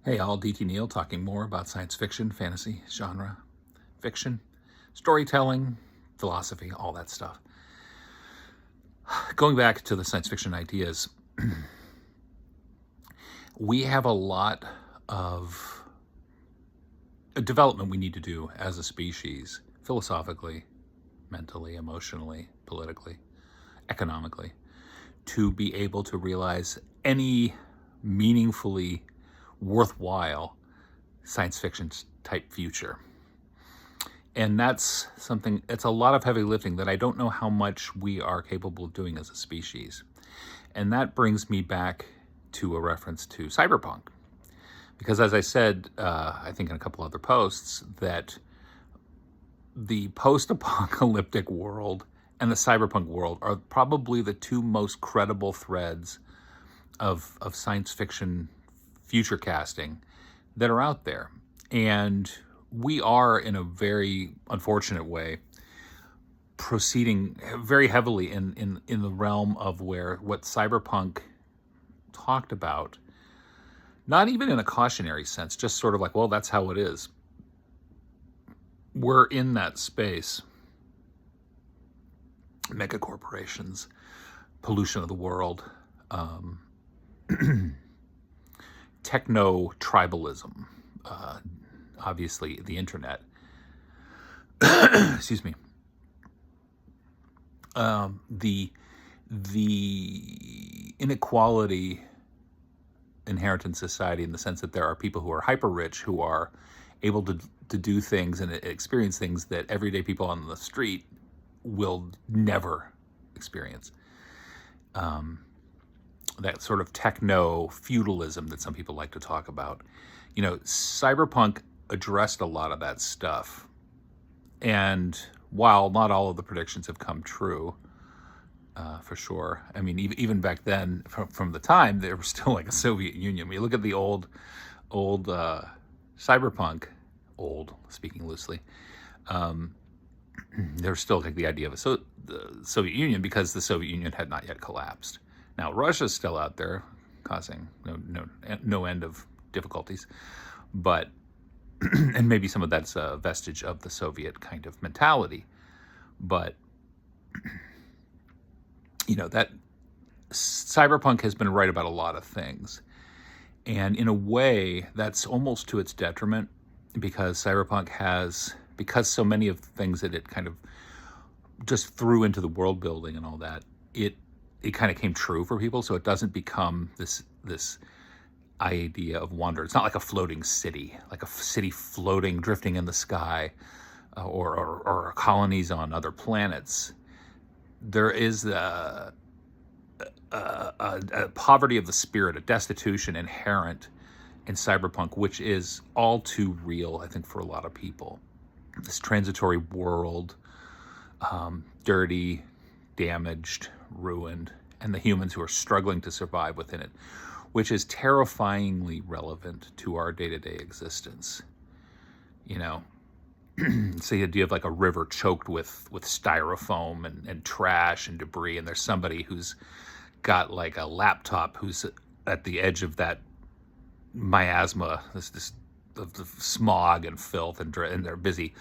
Hey, all, DT Neal talking more about science fiction, fantasy, genre, fiction, storytelling, philosophy, all that stuff. Going back to the science fiction ideas, we have a lot of development we need to do as a species, philosophically, mentally, emotionally, politically, economically, to be able to realize any meaningfully worthwhile science fiction type future. And that's something, it's a lot of heavy lifting that I don't know how much we are capable of doing as a species. And that brings me back to a reference to Cyberpunk. Because as I said, I think in a couple other posts, that the post-apocalyptic world and the cyberpunk world are probably the two most credible threads of science fiction future casting that are out there. And we are, in a very unfortunate way, proceeding very heavily in the realm of where what Cyberpunk talked about, not even in a cautionary sense, just sort of like, well, that's how it is. We're in that space. Mega corporations, pollution of the world, techno-tribalism, obviously the internet, excuse me, the inequality inherent in society, in the sense that there are people who are hyper-rich who are able to do things and experience things that everyday people on the street will never experience. That sort of techno-feudalism that some people like to talk about. You know, Cyberpunk addressed a lot of that stuff. And while not all of the predictions have come true, for sure. I mean, even back then, from the time, there was still like a Soviet Union. When you look at the old Cyberpunk, speaking loosely, there's still like the idea of the Soviet Union, because the Soviet Union had not yet collapsed. Now Russia's still out there, causing no end of difficulties, but and maybe some of that's a vestige of the Soviet kind of mentality. But you know, that Cyberpunk has been right about a lot of things, and in a way that's almost to its detriment, because Cyberpunk has, because so many of the things that it kind of just threw into the world building and all that, it kind of came true for people. So it doesn't become this idea of wonder. It's not like a floating city, like a city floating, drifting in the sky, or colonies on other planets. There is a poverty of the spirit, a destitution inherent in Cyberpunk, which is all too real, I think, for a lot of people. This transitory world, dirty, damaged, ruined, and the humans who are struggling to survive within it, which is terrifyingly relevant to our day-to-day existence. You know, it's the idea of like a river choked with styrofoam and trash and debris, and there's somebody who's got like a laptop who's at the edge of that miasma, this of the smog and filth, and they're busy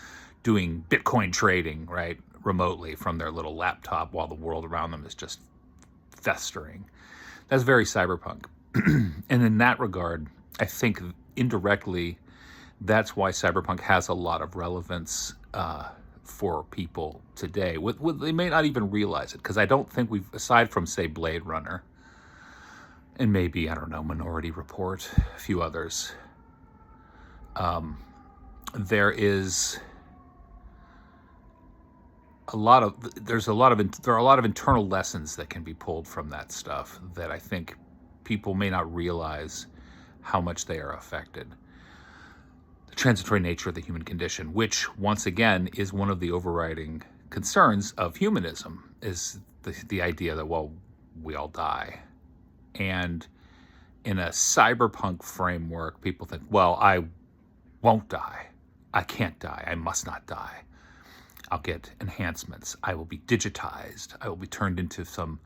doing Bitcoin trading, right, remotely from their little laptop, while the world around them is just festering. That's very Cyberpunk. And in that regard, I think indirectly, that's why Cyberpunk has a lot of relevance for people today. They may not even realize it, because I don't think we've, aside from, say, Blade Runner, and maybe, I don't know, Minority Report, a few others, there are a lot of internal lessons that can be pulled from that stuff that I think people may not realize how much they are affected. The transitory nature of the human condition, which once again is one of the overriding concerns of humanism, is the idea that, well, we all die. And in a cyberpunk framework, people think, well, I won't die. I can't die. I must not die. I'll get enhancements. I will be digitized. I will be turned into some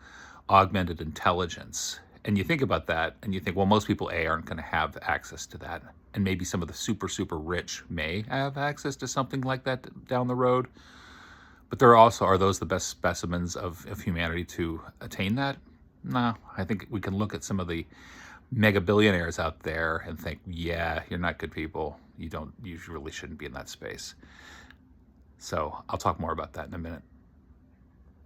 augmented intelligence. And you think about that and you think, well, most people aren't going to have access to that. And maybe some of the super, super rich may have access to something like that down the road. But there also, are those the best specimens of humanity to attain that? No, I think we can look at some of the mega billionaires out there and think, yeah, you're not good people. You really shouldn't be in that space. So I'll talk more about that in a minute.